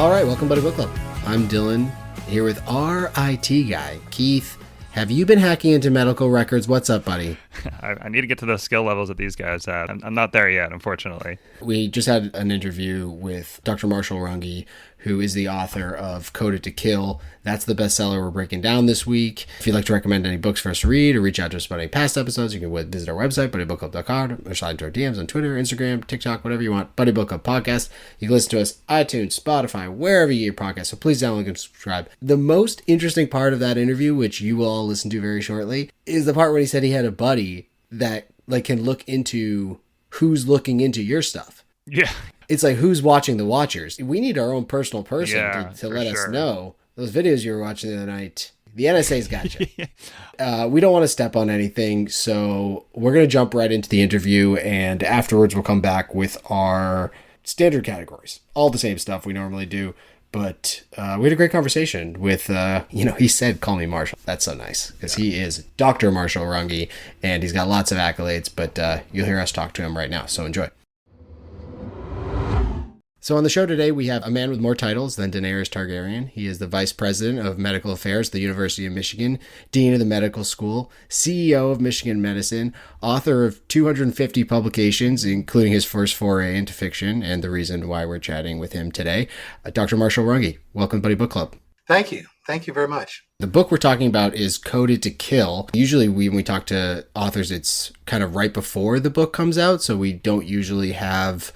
All right, welcome to Book Club. I'm Dylan, here with our IT guy, Keith. Have you been hacking into medical records? What's up, buddy? I need to get to the skill levels that these guys have. I'm not there yet, unfortunately. We just had an interview with Dr. Marschall Runge, who is the author of Coded to Kill. That's the bestseller we're breaking down this week. If you'd like to recommend any books for us to read or reach out to us about any past episodes, you can visit our website, buddybookclub.com, or slide into our DMs on Twitter, Instagram, TikTok, whatever you want. Buddy Book Club Podcast. You can listen to us iTunes, Spotify, wherever you get your podcasts. So please download and subscribe. The most interesting part of that interview, which you will all listen to very shortly, is the part when he said he had a buddy that can look into who's looking into your stuff. Yeah. It's like, who's watching the watchers? We need our own personal person to let us know. Those videos you were watching the other night, the NSA's got you. We don't want to step on anything, so we're going to jump right into the interview, and afterwards we'll come back with our standard categories. All the same stuff we normally do, but we had a great conversation with, he said, call me Marshall. That's so nice, because he is Dr. Marschall Runge, and he's got lots of accolades, but you'll hear us talk to him right now, so enjoy. So on the show today, we have a man with more titles than Daenerys Targaryen. He is the Vice President of Medical Affairs at the University of Michigan, Dean of the Medical School, CEO of Michigan Medicine, author of 250 publications, including his first foray into fiction, and the reason why we're chatting with him today, Dr. Marschall Runge. Welcome to Buddy Book Club. Thank you. Thank you very much. The book we're talking about is Coded to Kill. Usually when we talk to authors, it's kind of right before the book comes out, so we don't usually have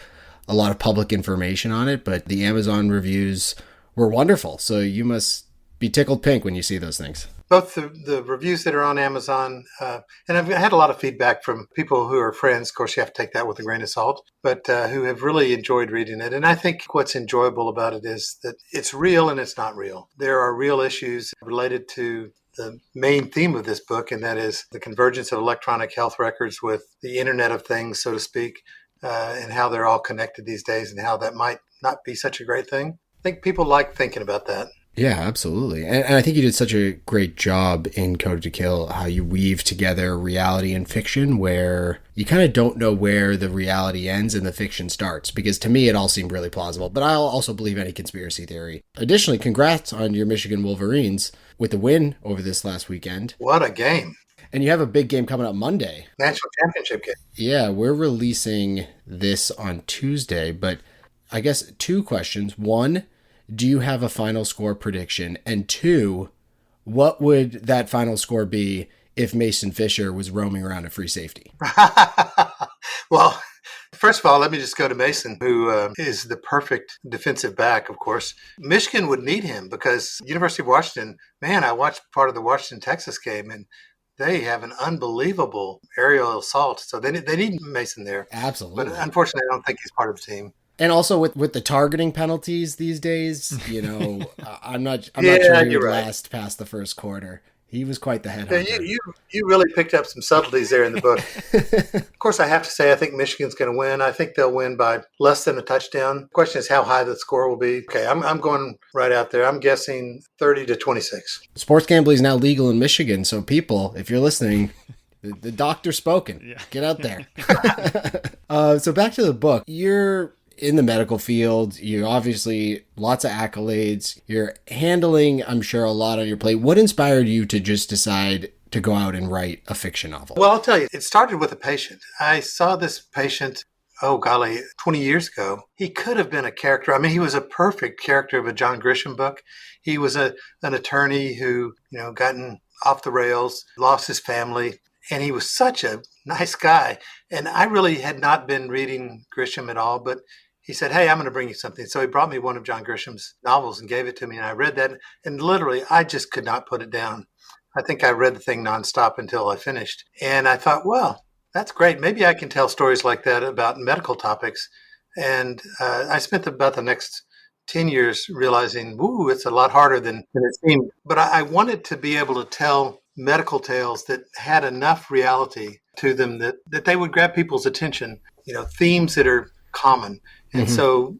a lot of public information on it, but the Amazon reviews were wonderful. So you must be tickled pink when you see those things. Both the reviews that are on Amazon, and I've had a lot of feedback from people who are friends. Of course, you have to take that with a grain of salt, but who have really enjoyed reading it. And I think what's enjoyable about it is that it's real and it's not real. There are real issues related to the main theme of this book, and that is the convergence of electronic health records with the Internet of Things, so to speak. And how they're all connected these days and how that might not be such a great thing. I think people like thinking about that. Yeah, absolutely. And I think you did such a great job in Coded to Kill, how you weave together reality and fiction, where you kind of don't know where the reality ends and the fiction starts. Because to me, it all seemed really plausible. But I'll also believe any conspiracy theory. Additionally, congrats on your Michigan Wolverines with the win over this last weekend. What a game. And you have a big game coming up Monday. National championship game. Yeah, we're releasing this on Tuesday, but I guess two questions. One, do you have a final score prediction? And two, what would that final score be if Mason Fisher was roaming around a free safety? Well, first of all, let me just go to Mason, who is the perfect defensive back, of course. Michigan would need him because University of Washington, man, I watched part of the Washington-Texas game, and they have an unbelievable aerial assault, so they need Mason there. Absolutely. But unfortunately, I don't think he's part of the team. And also with the targeting penalties these days, I'm not sure he would last past the first quarter. He was quite the headhunter. Yeah, you really picked up some subtleties there in the book. Of course, I have to say I think Michigan's going to win. I think they'll win by less than a touchdown. The question is how high the score will be. Okay, I'm going right out there. I'm guessing 30-26. Sports gambling is now legal in Michigan, so people, if you're listening, the doctor's spoken. Yeah. Get out there. So back to the book. You're in the medical field. You're obviously lots of accolades. You're handling, I'm sure, a lot on your plate. What inspired you to just decide to go out and write a fiction novel? Well, I'll tell you, it started with a patient. I saw this patient, 20 years ago. He could have been a character. I mean, he was a perfect character of a John Grisham book. He was an attorney who, gotten off the rails, lost his family, and he was such a nice guy. And I really had not been reading Grisham at all, but he said, hey, I'm going to bring you something. So he brought me one of John Grisham's novels and gave it to me. And I read that. And literally, I just could not put it down. I think I read the thing nonstop until I finished. And I thought, well, that's great. Maybe I can tell stories like that about medical topics. And I spent about the next 10 years realizing, it's a lot harder than it seemed. But I wanted to be able to tell medical tales that had enough reality to them that they would grab people's attention, themes that are common. And so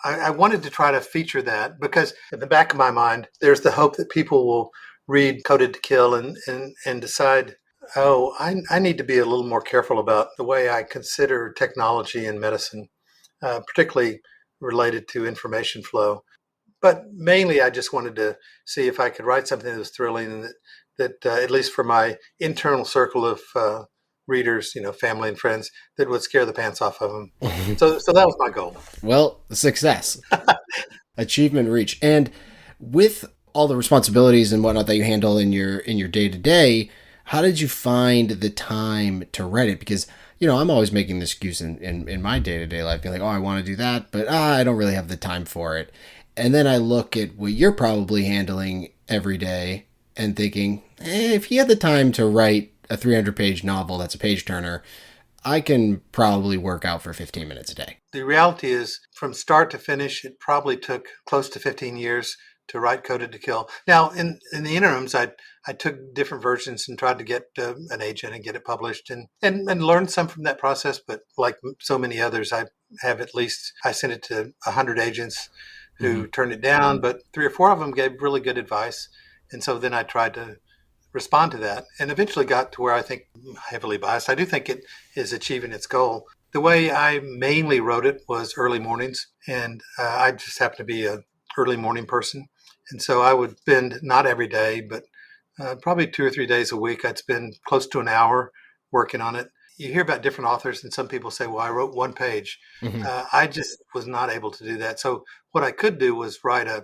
I wanted to try to feature that because at the back of my mind, there's the hope that people will read Coded to Kill and decide, I need to be a little more careful about the way I consider technology in medicine, particularly related to information flow. But mainly I just wanted to see if I could write something that was thrilling and that at least for my internal circle of readers, family and friends, that would scare the pants off of them. So that was my goal. Well, success. Achievement reach. And with all the responsibilities and whatnot that you handle in your day-to-day, how did you find the time to write it? Because, I'm always making the excuse in my day-to-day life, being like, oh, I want to do that, but I don't really have the time for it. And then I look at what you're probably handling every day and thinking, if you had the time to write a 300-page novel that's a page-turner, I can probably work out for 15 minutes a day. The reality is, from start to finish, it probably took close to 15 years to write Coded to Kill. Now, in the interims, I took different versions and tried to get an agent and get it published and learned some from that process. But like so many others, I sent it to 100 agents who turned it down, but 3 or 4 of them gave really good advice. And so then I tried to respond to that and eventually got to where I think, heavily biased, I do think it is achieving its goal. The way I mainly wrote it was early mornings, and I just happen to be an early morning person. And so I would spend, not every day, but probably 2 or 3 days a week, I'd spend close to an hour working on it. You hear about different authors, and some people say, well, I wrote 1 page. I just was not able to do that. So what I could do was write a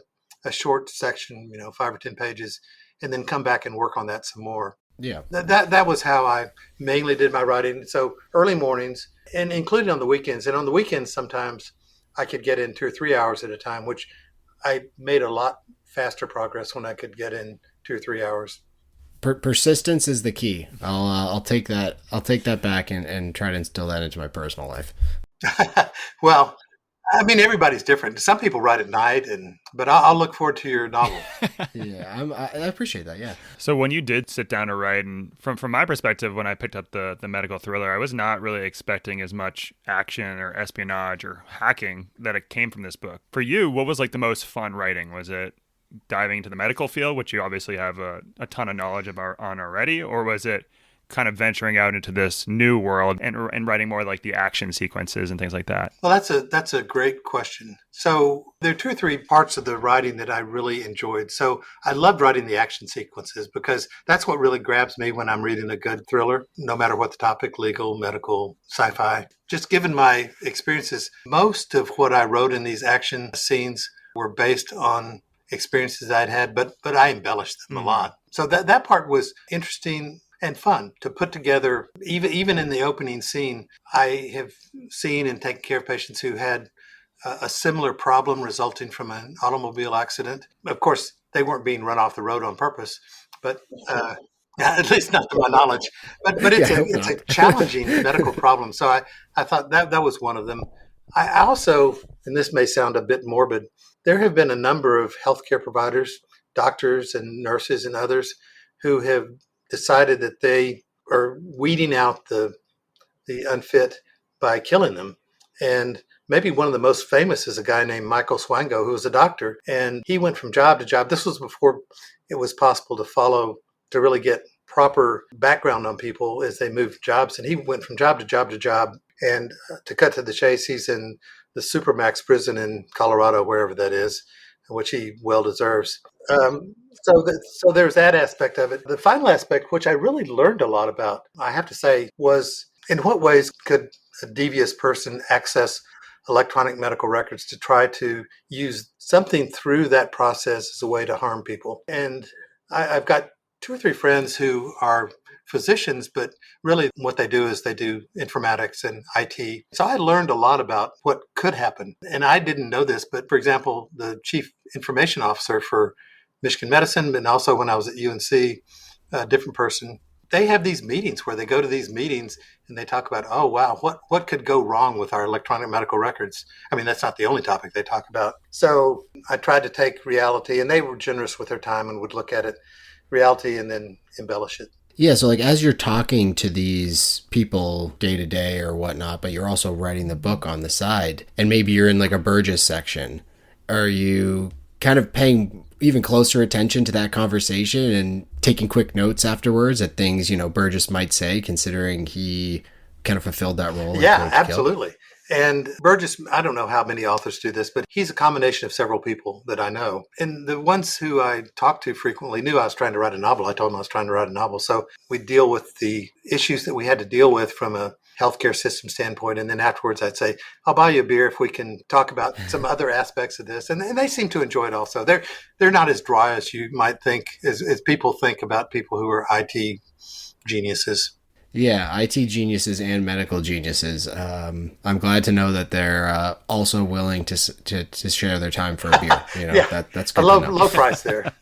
short section, 5 or 10 pages, and then come back and work on that some more. Yeah. That was how I mainly did my writing. So early mornings, and including on the weekends. And on the weekends, sometimes I could get in 2 or 3 hours at a time, which I made a lot faster progress when I could get in 2 or 3 hours. Persistence is the key. I'll take that. I'll take that back and try to instill that into my personal life. Well, I mean, everybody's different. Some people write at night, but I'll look forward to your novel. Yeah, I appreciate that. Yeah. So when you did sit down to write, and from my perspective, when I picked up the medical thriller, I was not really expecting as much action or espionage or hacking that it came from this book. For you, what was like the most fun writing? Was it diving into the medical field, which you obviously have a ton of knowledge on already, or was it kind of venturing out into this new world and writing more like the action sequences and things like that? Well, that's a great question. So there are 2 or 3 parts of the writing that I really enjoyed. So I loved writing the action sequences because that's what really grabs me when I'm reading a good thriller, no matter what the topic, legal, medical, sci-fi. Just given my experiences, most of what I wrote in these action scenes were based on experiences I'd had, but I embellished them a lot. So that part was interesting and fun to put together. Even in the opening scene, I have seen and taken care of patients who had a similar problem resulting from an automobile accident. Of course, they weren't being run off the road on purpose, but at least not to my knowledge. But it's a challenging medical problem. So I thought that was one of them. I also, and this may sound a bit morbid, there have been a number of healthcare providers, doctors and nurses and others who have decided that they are weeding out the unfit by killing them. And maybe one of the most famous is a guy named Michael Swango, who was a doctor. And he went from job to job. This was before it was possible to really get proper background on people as they moved jobs. And he went from job to job to job. And to cut to the chase, he's in the Supermax prison in Colorado, wherever that is, which he well deserves. So there's that aspect of it. The final aspect, which I really learned a lot about, I have to say, was in what ways could a devious person access electronic medical records to try to use something through that process as a way to harm people. And I've got 2 or 3 friends who are physicians, but really what they do is they do informatics and IT. So I learned a lot about what could happen. And I didn't know this, but for example, the chief information officer for Michigan Medicine, and also when I was at UNC, a different person, they have these meetings where they go to these meetings and they talk about, oh, wow, what could go wrong with our electronic medical records? I mean, that's not the only topic they talk about. So I tried to take reality, and they were generous with their time and would look at it, reality, and then embellish it. Yeah, so like as you're talking to these people day to day or whatnot, but you're also writing the book on the side, and maybe you're in like a Burgess section, are you kind of paying even closer attention to that conversation and taking quick notes afterwards at things, Burgess might say, considering he kind of fulfilled that role? Yeah, absolutely. And Burgess, I don't know how many authors do this, but he's a combination of several people that I know. And the ones who I talked to frequently knew I was trying to write a novel. I told them I was trying to write a novel. So we deal with the issues that we had to deal with from a healthcare system standpoint. And then afterwards, I'd say, I'll buy you a beer if we can talk about some other aspects of this. And they seem to enjoy it also. They're not as dry as you might think, as people think about people who are IT geniuses. Yeah, IT geniuses and medical geniuses. I'm glad to know that they're also willing to share their time for a beer. Yeah, that's a good to know. low price there.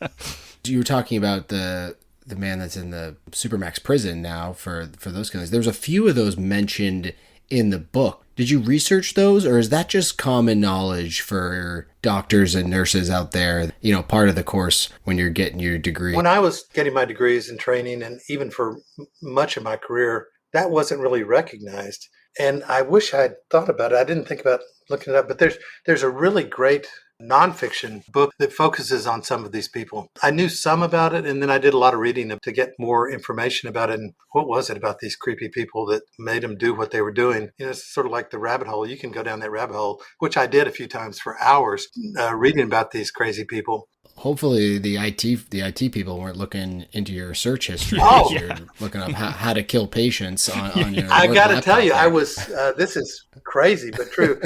You were talking about the man that's in the Supermax prison now for those kinds. There's a few of those mentioned in the book. Did you research those, or is that just common knowledge for doctors and nurses out there, part of the course when you're getting your degree? When I was getting my degrees and training, and even for much of my career, that wasn't really recognized. And I wish I'd thought about it. I didn't think about looking it up, but there's a really great nonfiction book that focuses on some of these people. I knew some about it, and then I did a lot of reading to get more information about it. And what was it about these creepy people that made them do what they were doing? It's sort of like the rabbit hole. You can go down that rabbit hole, which I did a few times for hours, reading about these crazy people. Hopefully the IT people weren't looking into your search history. Oh. You're looking up how to kill patients on your I got to laptop tell you, there. I was, this is crazy, but true.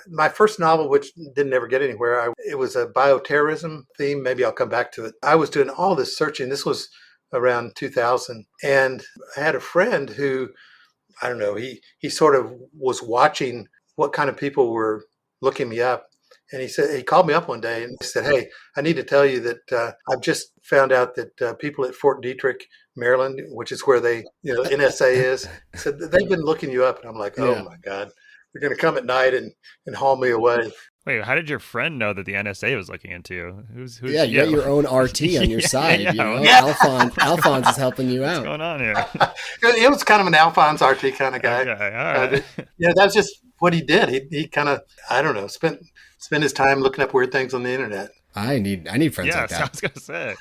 My first novel, which didn't ever get anywhere, it was a bioterrorism theme. Maybe I'll come back to it. I was doing all this searching. This was around 2000. And I had a friend who, I don't know, he sort of was watching what kind of people were looking me up. And he called me up one day and said, "Hey, I need to tell you that I've just found out that people at Fort Detrick, Maryland, which is where NSA is, said that they've been looking you up." And I'm like, "Oh my God, they're going to come at night and haul me away." Wait, how did your friend know that the NSA was looking into you? Who's you got your own RT on your side. Yeah. Alphonse is helping you out. What's going on here? It was kind of an Alphonse RT kind of guy. Okay, all right. That's just what he did. He kind of, I don't know, spent his time looking up weird things on the internet. I need friends like that. I was gonna say.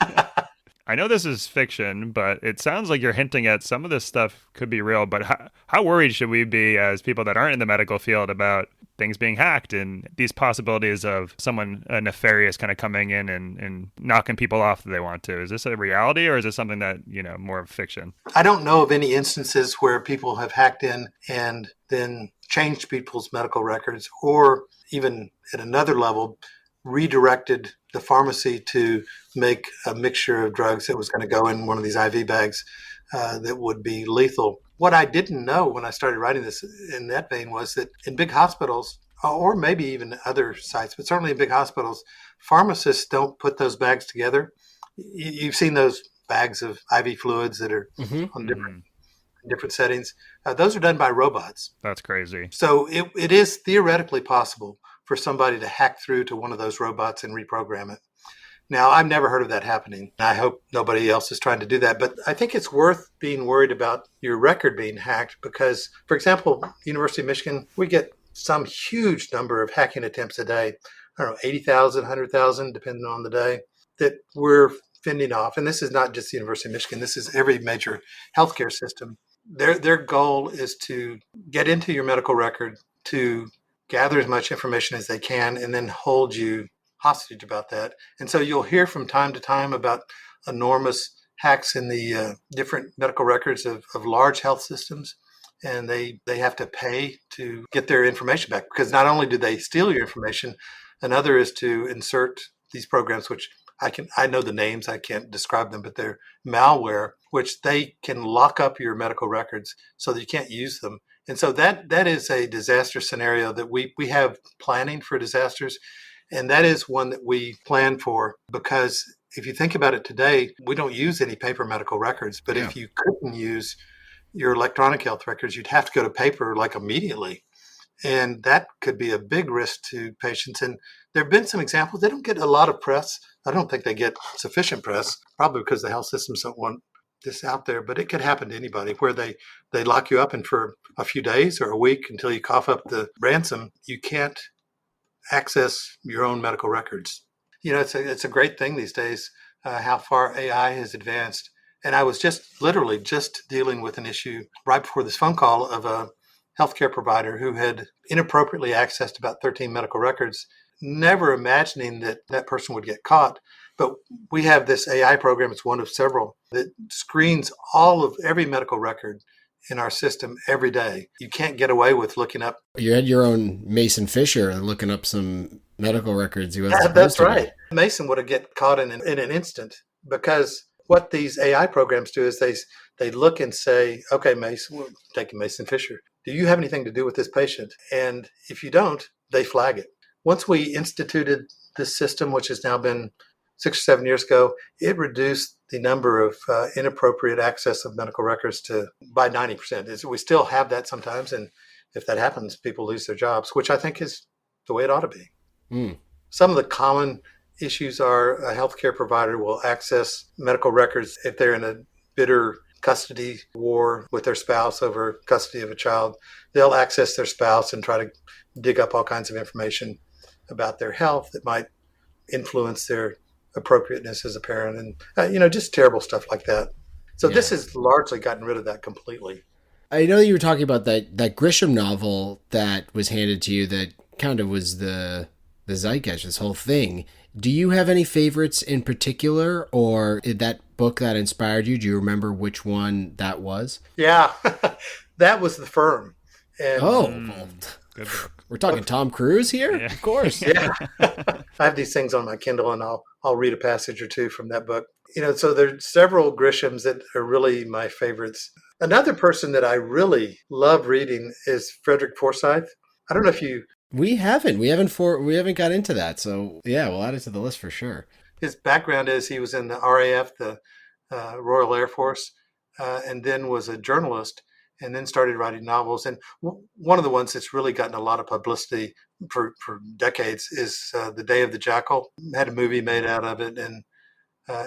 I know this is fiction, but it sounds like you're hinting at some of this stuff could be real. But how worried should we be as people that aren't in the medical field about things being hacked and these possibilities of someone nefarious kind of coming in and knocking people off that they want to? Is this a reality, or is this something that, more of fiction? I don't know of any instances where people have hacked in and then changed people's medical records, or even at another level, redirected the pharmacy to make a mixture of drugs that was going to go in one of these IV bags that would be lethal. What I didn't know when I started writing this in that vein was that in big hospitals, or maybe even other sites, but certainly in big hospitals, pharmacists don't put those bags together. You've seen those bags of IV fluids that are on different settings. Those are done by robots. That's crazy. So it is theoretically possible for somebody to hack through to one of those robots and reprogram it. Now, I've never heard of that happening. I hope nobody else is trying to do that. But I think it's worth being worried about your record being hacked because, for example, University of Michigan, we get some huge number of hacking attempts a day. I don't know, 80,000, 100,000, depending on the day, that we're fending off. And this is not just the University of Michigan. This is every major healthcare system. Their goal is to get into your medical record, to gather as much information as they can, and then hold you hostage about that. And so you'll hear from time to time about enormous hacks in the different medical records of large health systems. And they have to pay to get their information back, because not only do they steal your information, another is to insert these programs, which I know the names, I can't describe them, but they're malware, which they can lock up your medical records so that you can't use them. And so that is a disaster scenario that we have planning for disasters. And that is one that we plan for, because if you think about it today, we don't use any paper medical records. But if you couldn't use your electronic health records, you'd have to go to paper like immediately. And that could be a big risk to patients. And there have been some examples. They don't get a lot of press. I don't think they get sufficient press, probably because the health systems don't want this out there. But it could happen to anybody, where they lock you up, and for a few days or a week until you cough up the ransom, you can't access your own medical records. It's a great thing these days, how far AI has advanced. And I was literally just dealing with an issue right before this phone call of a healthcare provider who had inappropriately accessed about 13 medical records, never imagining that that person would get caught. But we have this AI program, it's one of several, that screens every medical record in our system every day. You can't get away with looking up. You had your own Mason Fisher looking up some medical records he wasn't supposed That's to right. Mason would have get caught in an instant, because what these AI programs do is they look and say, okay, Mason, we're taking Mason Fisher, do you have anything to do with this patient? And if you don't, they flag it. Once we instituted this system, which has now been 6 or 7 years ago, it reduced the number of inappropriate access of medical records by 90%. We still have that sometimes, and if that happens, people lose their jobs, which I think is the way it ought to be. Mm. Some of the common issues are a healthcare provider will access medical records if they're in a bitter custody war with their spouse over custody of a child. They'll access their spouse and try to dig up all kinds of information about their health that might influence their appropriateness as a parent, and just terrible stuff like that. So This has largely gotten rid of that completely. I know you were talking about that Grisham novel that was handed to you that kind of was the zeitgeist, this whole thing. Do you have any favorites in particular, or that book that inspired you? Do you remember which one that was? Yeah, that was The Firm. And, good book. We're talking Tom Cruise here? Yeah. Of course. Yeah. I have these things on my Kindle, and I'll read a passage or two from that book. So there's several Grishams that are really my favorites. Another person that I really love reading is Frederick Forsyth. I don't know if you... We haven't got into that. So yeah, we'll add it to the list for sure. His background is he was in the RAF, the Royal Air Force, and then was a journalist, and then started writing novels. And one of the ones that's really gotten a lot of publicity for decades is The Day of the Jackal. Had a movie made out of it, and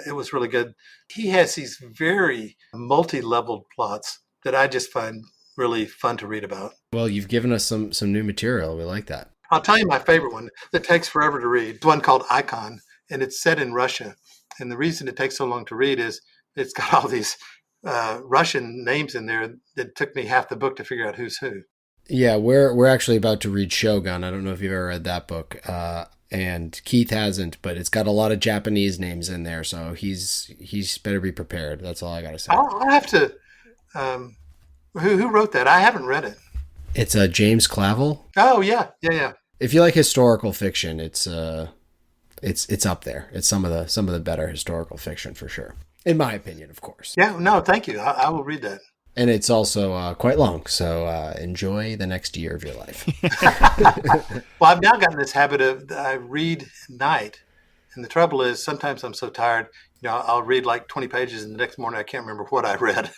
it was really good. He has these very multi-leveled plots that I just find really fun to read about. Well, you've given us some new material. We like that. I'll tell you my favorite one that takes forever to read. It's one called Icon, and it's set in Russia. And the reason it takes so long to read is it's got all these Russian names in there that took me half the book to figure out who's who. Yeah, we're actually about to read Shogun. I don't know if you've ever read that book. And Keith hasn't, but it's got a lot of Japanese names in there, so he's better be prepared. That's all I got to say. I'll have to... Who wrote that? I haven't read it. It's James Clavell. Oh yeah. If you like historical fiction, it's up there. It's some of the better historical fiction for sure, in my opinion, of course. Yeah. No, thank you. I will read that. And it's also quite long, so enjoy the next year of your life. Well, I've now gotten this habit of I read at night, and the trouble is sometimes I'm so tired. I'll read like 20 pages, and the next morning I can't remember what I read.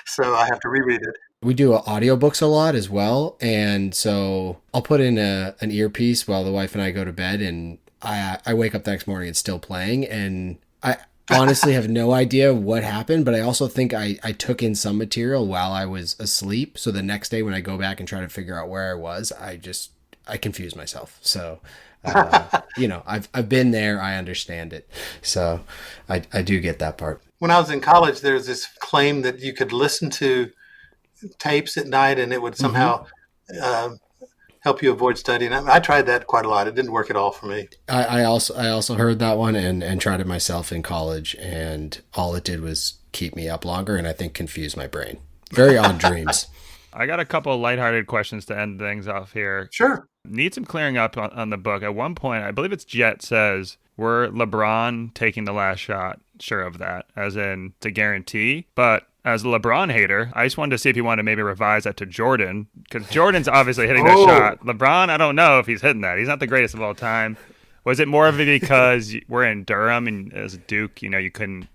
So I have to reread it. We do audiobooks a lot as well. And so I'll put in an earpiece while the wife and I go to bed, and I wake up the next morning, it's still playing. And I honestly have no idea what happened, but I also think I took in some material while I was asleep. So the next day when I go back and try to figure out where I was, I confuse myself. So, I've been there. I understand it. So I do get that part. When I was in college, there was this claim that you could listen to tapes at night and it would somehow help you avoid studying. I tried that quite a lot. It didn't work at all for me. I also heard that one and tried it myself in college, and all it did was keep me up longer and I think confuse my brain. Very odd dreams. I got a couple of lighthearted questions to end things off here. Sure. Need some clearing up on the book. At one point, I believe it's Jet says, were Lebron taking the last shot? Sure of that, as in to guarantee. But as a LeBron hater, I just wanted to see if you wanted to maybe revise that to Jordan, because Jordan's obviously hitting that shot. LeBron, I don't know if he's hitting that. He's not the greatest of all time. Was it more of it because we're in Durham and as Duke, you couldn't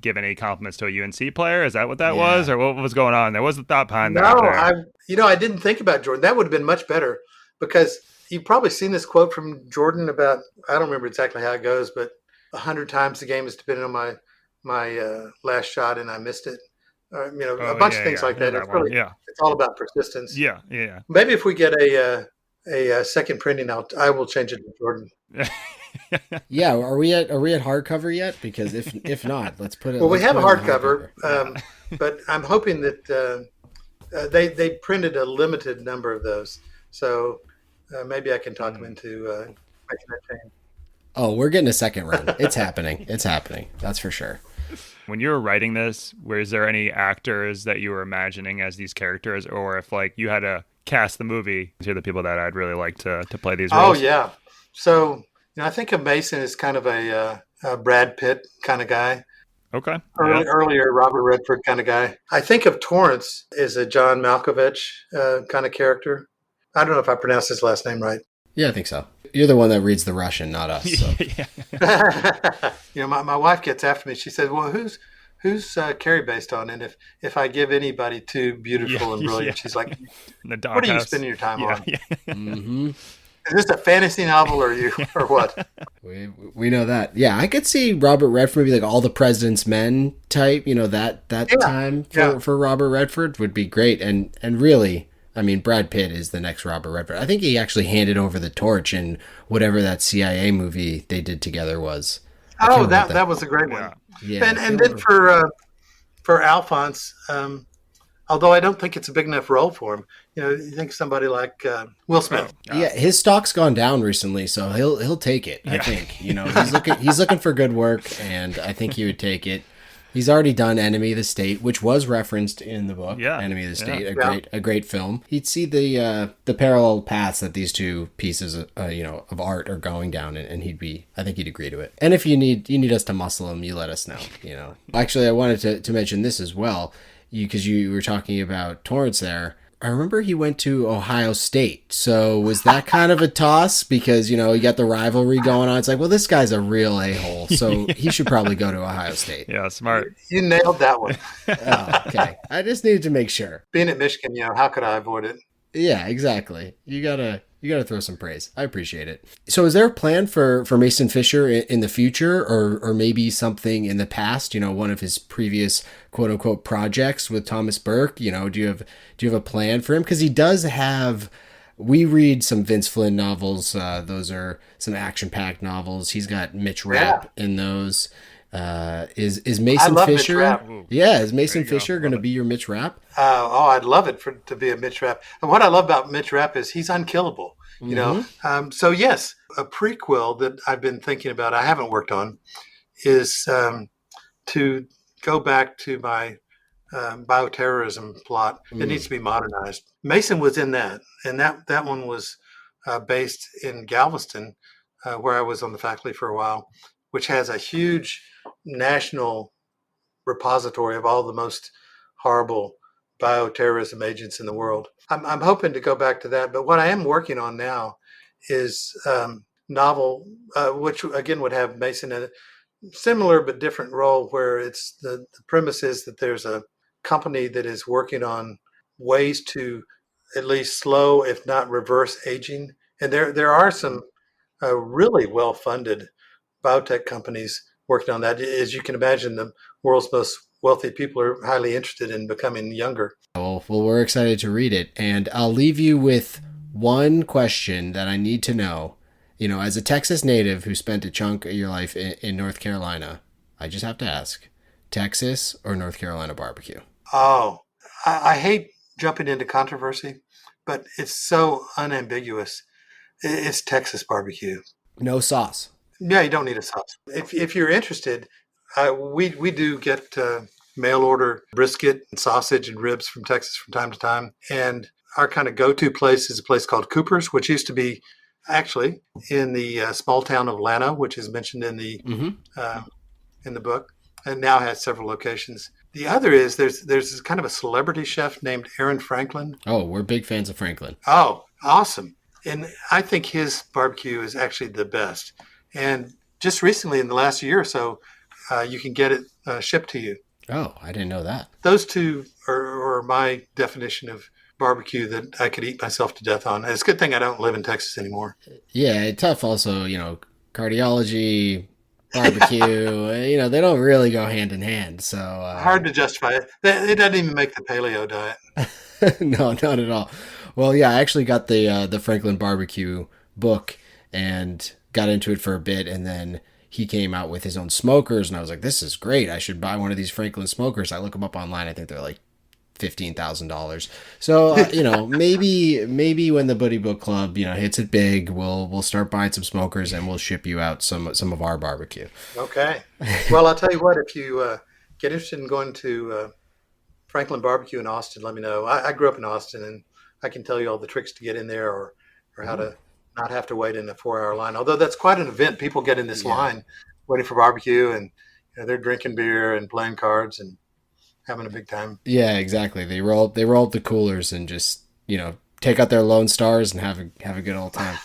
give any compliments to a UNC player? Is that what that was, or what was going on? There was the thought behind that. No, I didn't think about Jordan. That would have been much better, because you've probably seen this quote from Jordan about, I don't remember exactly how it goes, but 100 times the game is dependent on my last shot and I missed it. A bunch of things like that. It's all about persistence. Yeah. Maybe if we get a second printing, I will change it to Jordan. Yeah, are we at hardcover yet? Because if not, let's put it. Well, we have a hardcover, but I'm hoping that They printed a limited number of those, so maybe I can talk them into making that change. Oh, we're getting a second run. It's happening. It's happening. That's for sure. When you were writing this, was there any actors that you were imagining as these characters, or if like you had to cast the movie, these are the people that I'd really like to play these roles? Oh yeah. So I think of Mason as kind of a Brad Pitt kind of guy. Okay. Earlier Robert Redford kind of guy. I think of Torrance as a John Malkovich kind of character. I don't know if I pronounced his last name right. Yeah, I think so. You're the one that reads the Russian, not us. So. My wife gets after me. She says, "Well, who's Carrie based on?" And if I give anybody too beautiful and brilliant, she's like, "What are you spending your time on? Yeah. Mm-hmm. Is this a fantasy novel or what?" We know that. Yeah, I could see Robert Redford be like All the President's Men type. That time for Robert Redford would be great. And really, I mean, Brad Pitt is the next Robert Redford. I think he actually handed over the torch in whatever that CIA movie they did together was. Oh, that was a great one. Yeah. And then for Alphonse, although I don't think it's a big enough role for him, you think somebody like Will Smith. Yeah, his stock's gone down recently, so he'll take it. I think he's looking for good work, and I think he would take it. He's already done Enemy of the State, which was referenced in the book. Yeah. Enemy of the State, a great film. He'd see the parallel paths that these two pieces of art are going down, and I think he'd agree to it. And if you need us to muscle him, you let us know. Actually, I wanted to mention this as well, because you were talking about Torrance there. I remember he went to Ohio State. So was that kind of a toss? Because, you got the rivalry going on. It's like, well, this guy's a real a-hole, so he should probably go to Ohio State. Yeah, smart. You nailed that one. Oh, okay. I just needed to make sure. Being at Michigan, how could I avoid it? Yeah, exactly. You gotta throw some praise. I appreciate it. So is there a plan for Mason Fisher in the future, or maybe something in the past, one of his previous quote unquote projects with Thomas Burke? Do you have a plan for him? Because he does have, we read some Vince Flynn novels. Those are some action-packed novels. He's got Mitch Rapp in those. Is Mason Fisher? Yeah, is Mason Fisher going to be your Mitch Rapp? I'd love it to be a Mitch Rapp. And what I love about Mitch Rapp is he's unkillable. So yes, a prequel that I've been thinking about, I haven't worked on, is to go back to my bioterrorism plot. It needs to be modernized. Mason was in that, and that one was based in Galveston, where I was on the faculty for a while, which has a huge national repository of all the most horrible bioterrorism agents in the world. I'm hoping to go back to that, but what I am working on now is novel, which again would have Mason in a similar but different role, where it's the premise is that there's a company that is working on ways to at least slow, if not reverse aging. And there are some really well-funded biotech companies working on that. As you can imagine, the world's most wealthy people are highly interested in becoming younger. Well, we're excited to read it. And I'll leave you with one question that I need to know. As a Texas native who spent a chunk of your life in North Carolina, I just have to ask, Texas or North Carolina barbecue? Oh, I hate jumping into controversy, but it's so unambiguous. It's Texas barbecue. No sauce. Yeah, you don't need a sauce. If you're interested, we do get mail order brisket and sausage and ribs from Texas from time to time. And our kind of go-to place is a place called Cooper's, which used to be actually in the small town of Lana, which is mentioned in the book, and now has several locations. The other is there's kind of a celebrity chef named Aaron Franklin. Oh, we're big fans of Franklin. Oh, awesome. And I think his barbecue is actually the best. And just recently, in the last year or so, you can get it shipped to you. Oh, I didn't know that. Those two are my definition of barbecue that I could eat myself to death on. And it's a good thing I don't live in Texas anymore. Yeah, tough also, cardiology, barbecue, they don't really go hand in hand. So hard to justify it. It doesn't even make the paleo diet. No, not at all. Well, yeah, I actually got the Franklin barbecue book and got into it for a bit, and then he came out with his own smokers, and I was like, this is great. I should buy one of these Franklin smokers. I look them up online. I think they're like $15,000. So, maybe when the Buddy Book Club, hits it big, we'll start buying some smokers and we'll ship you out some of our barbecue. Okay. Well, I'll tell you what, if you get interested in going to Franklin Barbecue in Austin, let me know. I grew up in Austin, and I can tell you all the tricks to get in there, or how to not have to wait in a 4-hour line. Although that's quite an event. People get in this line waiting for barbecue, and they're drinking beer and playing cards and having a big time. Yeah, exactly. They roll up the coolers and just, take out their Lone Stars and have a good old time.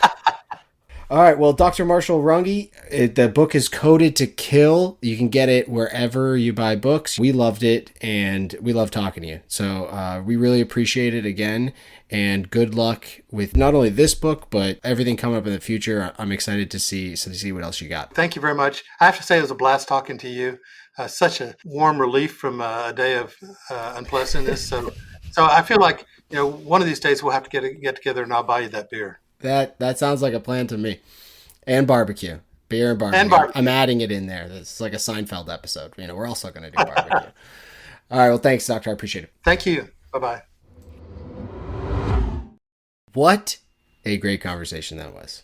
All right. Well, Dr. Marschall Runge, the book is Coded to Kill. You can get it wherever you buy books. We loved it, and we love talking to you. So we really appreciate it again. And good luck with not only this book, but everything coming up in the future. I'm excited to see what else you got. Thank you very much. I have to say it was a blast talking to you. Such a warm relief from a day of unpleasantness. So I feel like one of these days we'll have to get together, and I'll buy you that beer. That sounds like a plan to me. And barbecue. Beer and barbecue. I'm adding it in there. It's like a Seinfeld episode. We're also going to do barbecue. All right. Well, thanks, Doctor. I appreciate it. Thank you. Bye-bye. What a great conversation that was.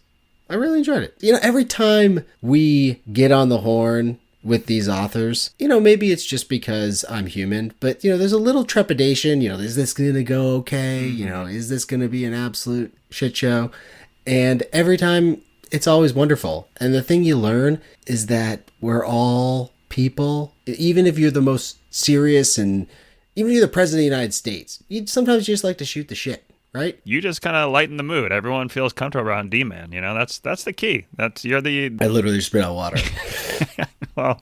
I really enjoyed it. Every time we get on the horn with these authors, maybe it's just because I'm human, but, there's a little trepidation, is this going to go okay? Is this going to be an absolute shit show? And every time it's always wonderful. And the thing you learn is that we're all people, even if you're the most serious and even if you're the president of the United States, sometimes you just like to shoot the shit. Right? You just kind of lighten the mood. Everyone feels comfortable around D-Man. That's the key. I literally spit out water. Well,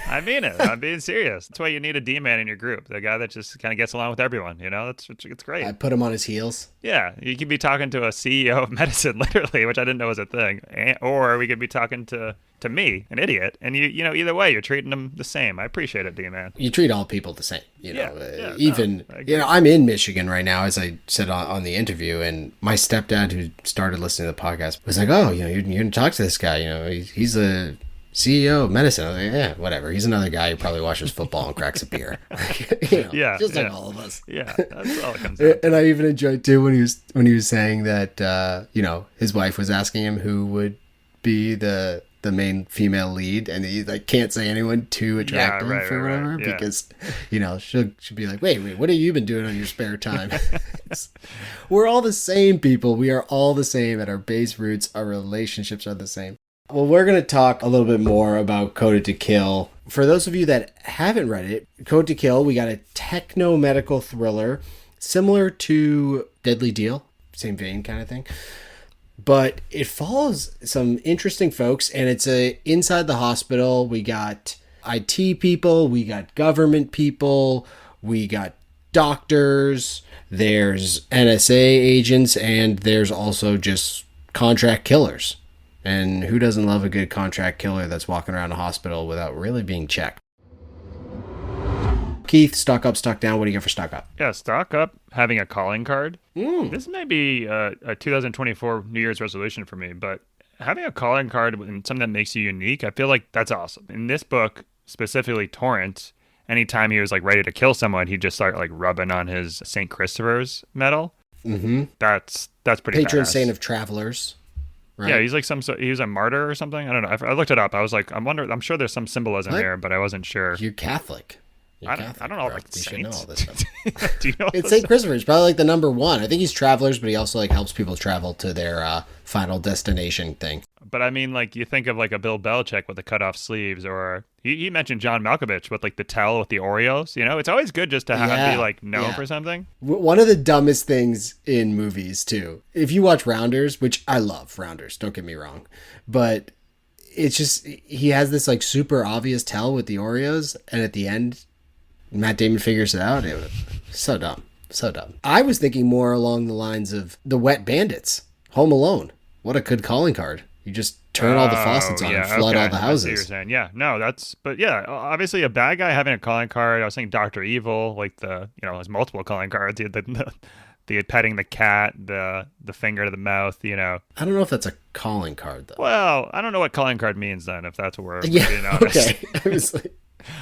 I mean it. I'm being serious. That's why you need a D-Man in your group. The guy that just kind of gets along with everyone. It's great. I put him on his heels. Yeah, you could be talking to a CEO of medicine, literally, which I didn't know was a thing. Or we could be talking to me, an idiot, and either way, you're treating them the same. I appreciate it, D-Man. You treat all people the same. I'm in Michigan right now, as I said on the interview, and my stepdad, who started listening to the podcast, was like, "Oh, you're gonna talk to this guy. He's a CEO of medicine." I was like, "Yeah, whatever. He's another guy who probably watches football and cracks a beer." Like all of us. Yeah, that's all it comes down to. And I even enjoyed too when he was saying that his wife was asking him who would be the main female lead, and he can't say anyone too attractive because she'll be like, wait, what have you been doing on your spare time? We're all the same people. We are all the same at our base roots. Our relationships are the same. Well, we're going to talk a little bit more about Coded to Kill. For those of you that haven't read it, Coded to Kill, we got a techno-medical thriller similar to Deadly Deal, same vein kind of thing. But it follows some interesting folks, and it's inside the hospital. We got IT people, we got government people, we got doctors, there's NSA agents, and there's also just contract killers. And who doesn't love a good contract killer that's walking around a hospital without really being checked? Keith, stock up, stock down. What do you got for stock up? Yeah, stock up, having a calling card. This may be a 2024 New Year's resolution for me, but having a calling card and something that makes you unique, I feel like that's awesome. In this book, specifically Torrance, anytime he was ready to kill someone, he'd just start rubbing on his St. Christopher's medal. Mm-hmm. That's pretty patron badass. saint of travelers. Right? Yeah, he's he was a martyr or something. I don't know. I looked it up. I was like, I'm sure there's some symbolism there, but I wasn't sure. You're Catholic. I don't know about you saints. should know all this stuff. Do you know? It's St. Christopher. He's probably the number one. I think he's travelers, but he also helps people travel to their final destination thing. But I mean, you think of a Bill Belichick with the cut off sleeves, or he mentioned John Malkovich with the towel with the Oreos. It's always good just to be known for something. One of the dumbest things in movies too, if you watch Rounders, which I love Rounders, don't get me wrong, but it's just he has this super obvious towel with the Oreos, and at the end, Matt Damon figures it out. It was so dumb. So dumb. I was thinking more along the lines of the Wet Bandits, Home Alone. What a good calling card. You just turn all the faucets on and flood all the houses. I see what you're saying. Yeah, no, but obviously a bad guy having a calling card. I was thinking Dr. Evil, there's multiple calling cards. The petting the cat, the finger to the mouth, I don't know if that's a calling card, though. Well, I don't know what calling card means then, if that's a word. Yeah, okay. I was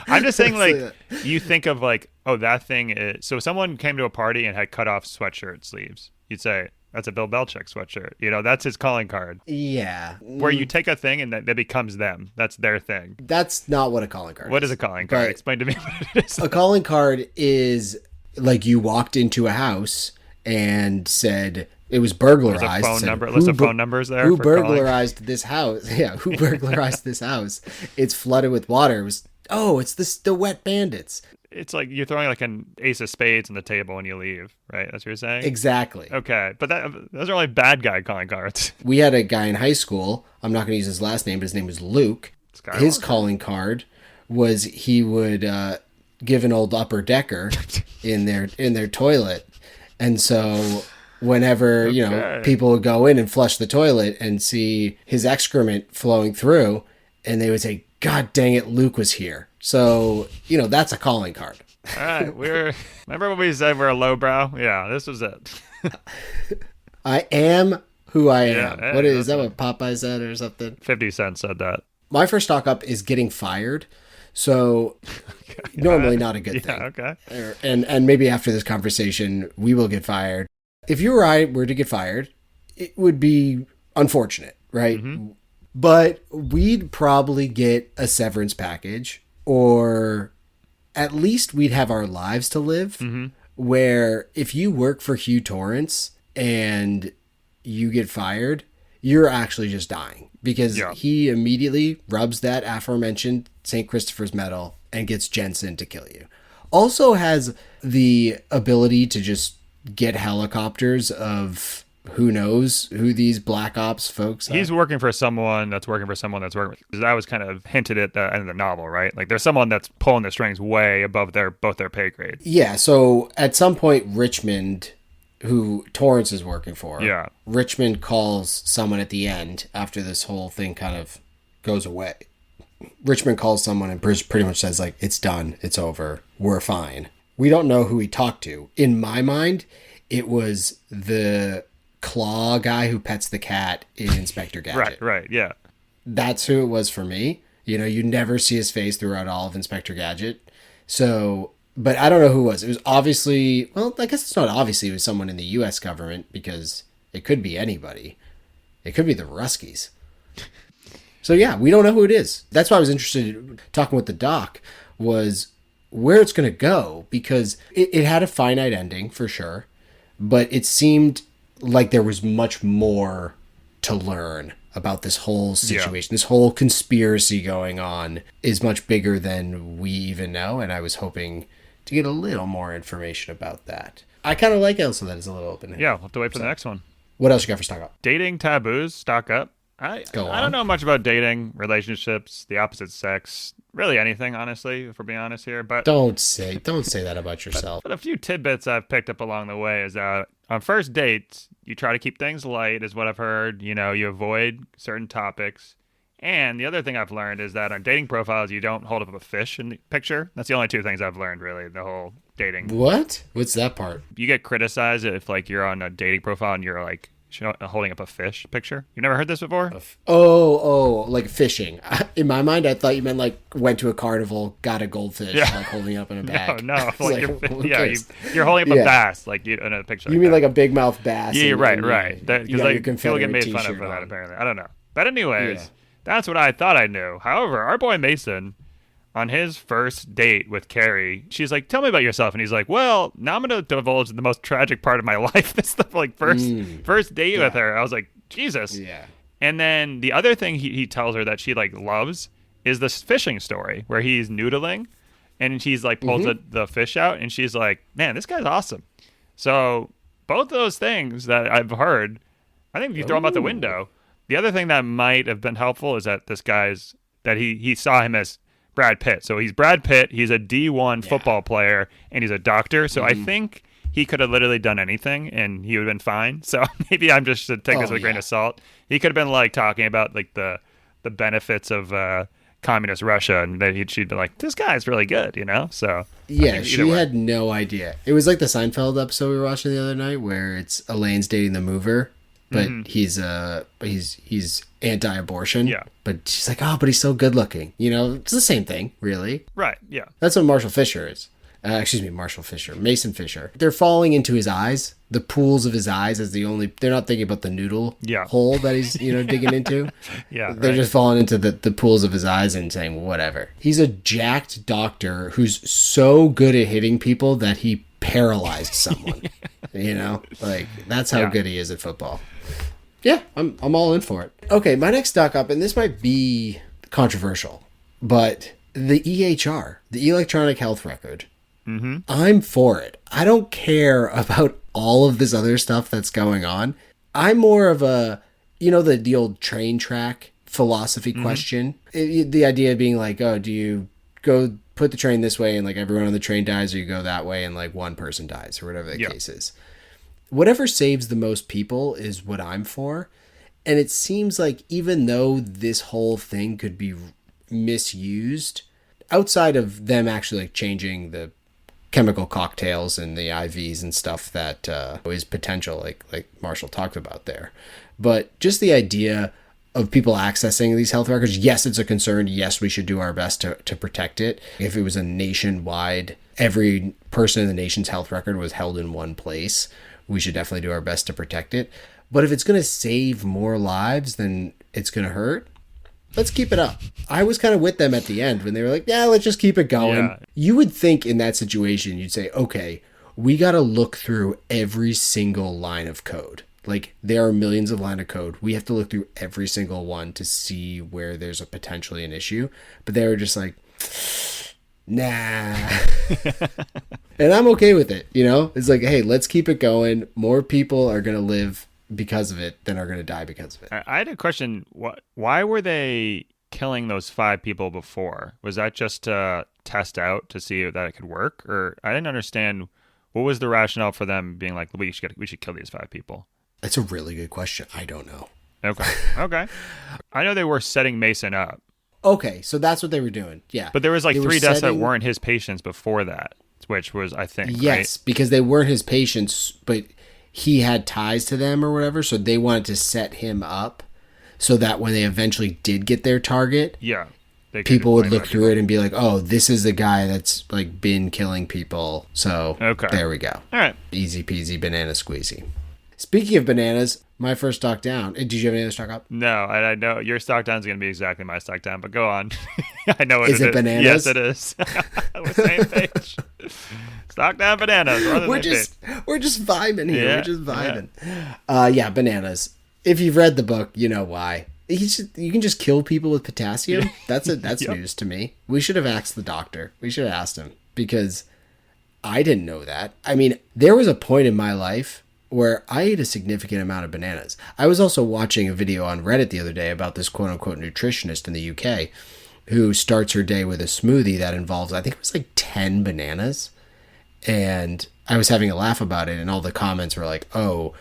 I'm just saying, like, So, you think of like, oh, that thing is. So someone came to a party and had cut off sweatshirt sleeves. You'd say that's a Bill Belichick sweatshirt. You know, that's his calling card. yeah. Where you take a thing and that becomes them. That's their thing. That's not what a calling card What is a calling card? But Explain to me what it is. a calling card is like you walked into a house and said it was burglarized. There's a phone said, number. List of phone numbers there. Who for calling? burglarized this house? Yeah, who burglarized this house? It's flooded with water. It was, it's the wet bandits. It's like you're throwing like an ace of spades on the table and you leave, right? That's what you're saying? Exactly. Okay, but those are only bad guy calling cards. We had a guy in high school. I'm not going to use his last name, but his name was Luke. His calling card was he would give an old upper decker in their toilet, and so whenever people would go in and flush the toilet and see his excrement flowing through, and they would say, "God dang it, Luke was here." So that's a calling card. All right, remember when we said we're a lowbrow? Yeah, this was it. I am who I am. Yeah, What is that? What Popeye said or something? 50 Cent said that. My first stock up is getting fired. So normally not a good thing. Okay. And maybe after this conversation, we will get fired. If you or I were to get fired, it would be unfortunate, right? Mm-hmm. But we'd probably get a severance package, or at least we'd have our lives to live. Mm-hmm. Where if you work for Hugh Torrance and you get fired, you're actually just dying, because he immediately rubs that aforementioned St. Christopher's medal and gets Jensen to kill you. Also has the ability to just get helicopters of who knows who these black ops folks are. He's working for someone that's working for someone that's working. That was kind of hinted at the end of the novel, right? Like there's someone that's pulling the strings way above both their pay grade. Yeah, so at some point Richmond, who Torrance is working for, Richmond calls someone at the end after this whole thing kind of goes away. Richmond calls someone and pretty much says, like, it's done, it's over, we're fine. We don't know who he talked to. In my mind, it was the claw guy who pets the cat in Inspector Gadget. Right, yeah. That's who it was for me. You never see his face throughout all of Inspector Gadget. So, but I don't know who it was. It was obviously, well, I guess it's not obviously, it was someone in the U.S. government, because it could be anybody. It could be the Ruskies. So yeah, we don't know who it is. That's why I was interested in talking with the doc, was where it's going to go, because it had a finite ending for sure, but it seemed like there was much more to learn about this whole situation. This whole conspiracy going on is much bigger than we even know, and I was hoping to get a little more information about that. I kind of like also that it's a little open. Yeah, we'll have to wait for the next one. What else you got for stock up? Dating taboos, stock up. I don't know much about dating, relationships, the opposite sex, really anything, honestly, if we're being honest here. But don't say that about yourself. But a few tidbits I've picked up along the way is that on first dates, you try to keep things light, is what I've heard. You avoid certain topics. And the other thing I've learned is that on dating profiles, you don't hold up a fish in the picture. That's the only two things I've learned, really, the whole dating. What? What's that part? You get criticized if, like, you're on a dating profile and you're, like, holding up a fish picture. You've never heard this before? Like fishing. In my mind, I thought you meant like went to a carnival, got a goldfish, like holding it up in a bag. No. Like you're holding up a bass, like in a picture. You mean like a big mouth bass? Yeah, right. Because people get made fun of for that, apparently. I don't know. But anyways, that's what I thought I knew. However, our boy Mason, on his first date with Carrie, she's like, "Tell me about yourself," and he's like, "Well, now I'm going to divulge the most tragic part of my life." This stuff, like first date with her. I was like, Jesus. Yeah. And then the other thing he tells her that she like loves is this fishing story where he's noodling, and he's like pulls the fish out, and she's like, "Man, this guy's awesome." So both those things that I've heard, I think if you throw them out the window. The other thing that might have been helpful is that he saw him as Brad Pitt. So he's Brad Pitt. He's a D1 football player, and he's a doctor. So I think he could have literally done anything, and he would have been fine. So maybe I'm just to take this with a grain of salt. He could have been like talking about like the benefits of communist Russia, and she'd be like, "This guy's really good," So yeah, she had no idea. It was like the Seinfeld episode we were watching the other night, where it's Elaine's dating the mover, but he's anti-abortion. Yeah. But she's like, oh, but he's so good looking. You know, it's the same thing, really. Right. Yeah. That's what Marshall Fisher is. Mason Fisher. They're falling into his eyes, the pools of his eyes as the only, they're not thinking about the noodle hole that he's, digging into. Yeah. They're just falling into the pools of his eyes and saying, whatever. He's a jacked doctor who's so good at hitting people that he paralyzed someone. That's how good he is at football. Yeah, I'm all in for it. Okay, my next stock up, and this might be controversial, but the EHR, the electronic health record, I'm for it. I don't care about all of this other stuff that's going on. I'm more of a, the old train track philosophy question. The idea being like, oh, do you go put the train this way and like everyone on the train dies, or you go that way and like one person dies, or whatever the case is. Whatever saves the most people is what I'm for. And it seems like even though this whole thing could be misused, outside of them actually like changing the chemical cocktails and the IVs and stuff that is potential, like Marshall talked about there. But just the idea of people accessing these health records, yes, it's a concern. Yes, we should do our best to protect it. If it was a nationwide, every person in the nation's health record was held in one place, we should definitely do our best to protect it. But if it's going to save more lives than it's going to hurt, let's keep it up. I was kind of with them at the end when they were like, yeah, let's just keep it going. Yeah. You would think in that situation, you'd say, okay, we got to look through every single line of code. Like, there are millions of lines of code. We have to look through every single one to see where there's a potentially an issue. But they were just like, nah. And I'm okay with it, It's like, hey, let's keep it going. More people are going to live because of it than are going to die because of it. I had a question. Why were they killing those 5 people before? Was that just to test out to see that it could work? Or I didn't understand, what was the rationale for them being like, we should kill these 5 people? That's a really good question. I don't know. Okay. I know they were setting Mason up. Okay, so that's what they were doing. Yeah. But there was like 3 deaths that weren't his patients before that, which was, I think, yes, right? Because they weren't his patients, but he had ties to them or whatever, so they wanted to set him up so that when they eventually did get their target, people would look through it and be like, oh, this is the guy that's like been killing people. So there we go. All right. Easy peasy banana squeezy. Speaking of bananas, my first stock down. Did you have any other stock up? No, I know your stock down is going to be exactly my stock down, but go on. I know what is it bananas? Yes, it is. We're same page. Stock down bananas. We're just vibing here. Yeah, we're just vibing. Yeah, bananas. If you've read the book, you know why. You can just kill people with potassium. That's news to me. We should have asked the doctor. We should have asked him, because I didn't know that. I mean, there was a point in my life where I ate a significant amount of bananas. I was also watching a video on Reddit the other day about this quote-unquote nutritionist in the UK who starts her day with a smoothie that involves, I think it was like 10 bananas. And I was having a laugh about it, and all the comments were like, oh,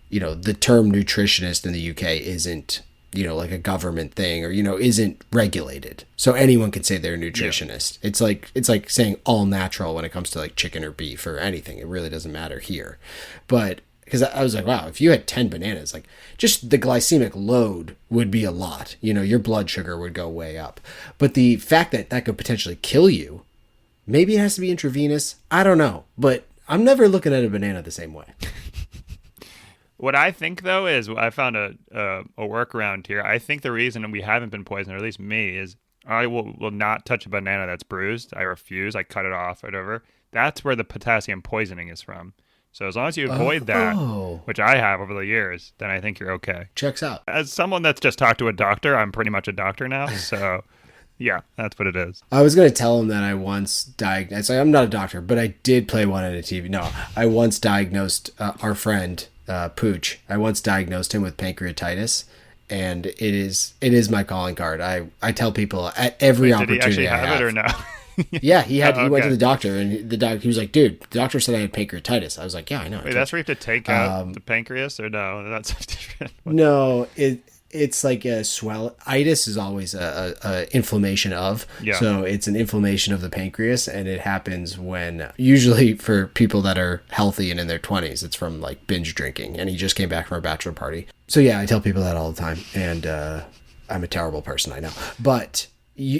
the term nutritionist in the UK isn't, like a government thing, or, isn't regulated. So anyone can say they're a nutritionist. Yeah. It's like saying all natural when it comes to like chicken or beef or anything. It really doesn't matter here. But because I was like, wow, if you had 10 bananas, like just the glycemic load would be a lot. Your blood sugar would go way up. But the fact that could potentially kill you, maybe it has to be intravenous. I don't know. But I'm never looking at a banana the same way. What I think, though, is I found a workaround here. I think the reason we haven't been poisoned, or at least me, is I will not touch a banana that's bruised. I refuse. I cut it off, whatever. That's where the potassium poisoning is from. So as long as you avoid that, which I have over the years, then I think you're okay. Checks out. As someone that's just talked to a doctor, I'm pretty much a doctor now. So yeah, that's what it is. I was going to tell him that I once diagnosed, I'm not a doctor, but I did play one on a TV. No, I once diagnosed our friend, Pooch. I once diagnosed him with pancreatitis, and it is my calling card. I tell people at every opportunity. Did he actually have it or no? Yeah, he went to the doctor, and he was like, dude, the doctor said I had pancreatitis. I was like, yeah, I know. Wait, that's where you have to take out the pancreas, or no? That's different. No, It's like a swell. Itis is always a inflammation of. Yeah. So it's an inflammation of the pancreas, and it happens when, usually for people that are healthy and in their 20s, it's from like binge drinking. And he just came back from a bachelor party. So yeah, I tell people that all the time. And I'm a terrible person, I know. But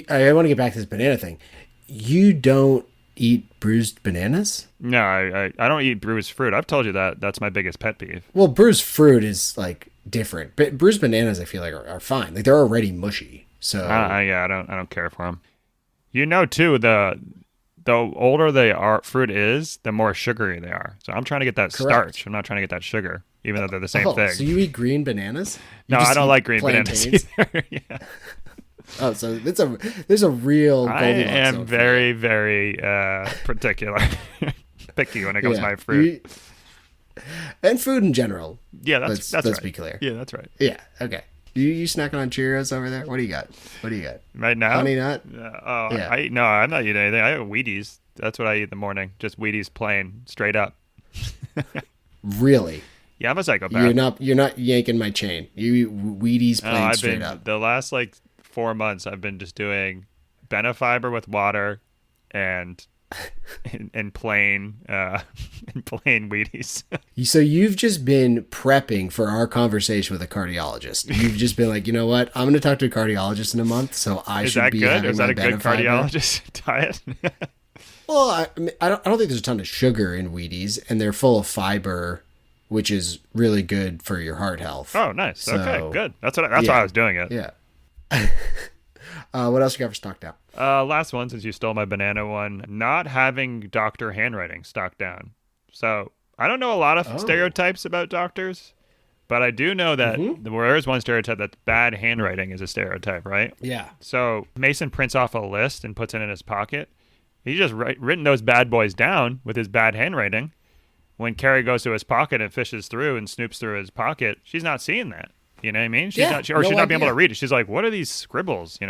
I want to get back to this banana thing. You don't eat bruised bananas? No, I don't eat bruised fruit. I've told you that. That's my biggest pet peeve. Well, bruised fruit is like different, but bruised bananas I feel like are fine. Like they're already mushy. So I don't care for them. You know, too, the older fruit is, the more sugary they are. So I'm trying to get that starch. I'm not trying to get that sugar, even though they're the same thing. So you eat green bananas? No, I don't like green bananas either. Yeah. Oh, so there's a real Goldilocks. I am very, very particular, picky when it comes to my fruit. And food in general. Yeah, let's right. Be clear. Yeah, that's right. Yeah, okay. You snacking on Cheerios over there? What do you got? Right now? Honey Nut? Yeah. I'm not eating anything. I have Wheaties. That's what I eat in the morning. Just Wheaties plain, straight up. Really? Yeah, I'm a psychopath. You're not yanking my chain. You eat Wheaties plain straight up. The last 4 months, I've been just doing Benefiber with water and plain Wheaties. So you've just been prepping for our conversation with a cardiologist. You've just been like, you know what? I'm going to talk to a cardiologist in a month, so I should be having Is that my a good cardiologist diet? Well, I don't think there's a ton of sugar in Wheaties, and they're full of fiber, which is really good for your heart health. Oh, nice. So, okay, good. That's why I was doing it. Yeah. What else you got for stock down? Last one, since you stole my banana one, not having doctor handwriting stock down. So I don't know a lot of stereotypes about doctors, but I do know that there is one stereotype that bad handwriting is a stereotype, right? Yeah. So Mason prints off a list and puts it in his pocket. He's just written those bad boys down with his bad handwriting. When Carrie goes to his pocket and fishes through and snoops through his pocket, she's not seeing that. You know what I mean? She's not being able to read it. She's like, what are these scribbles,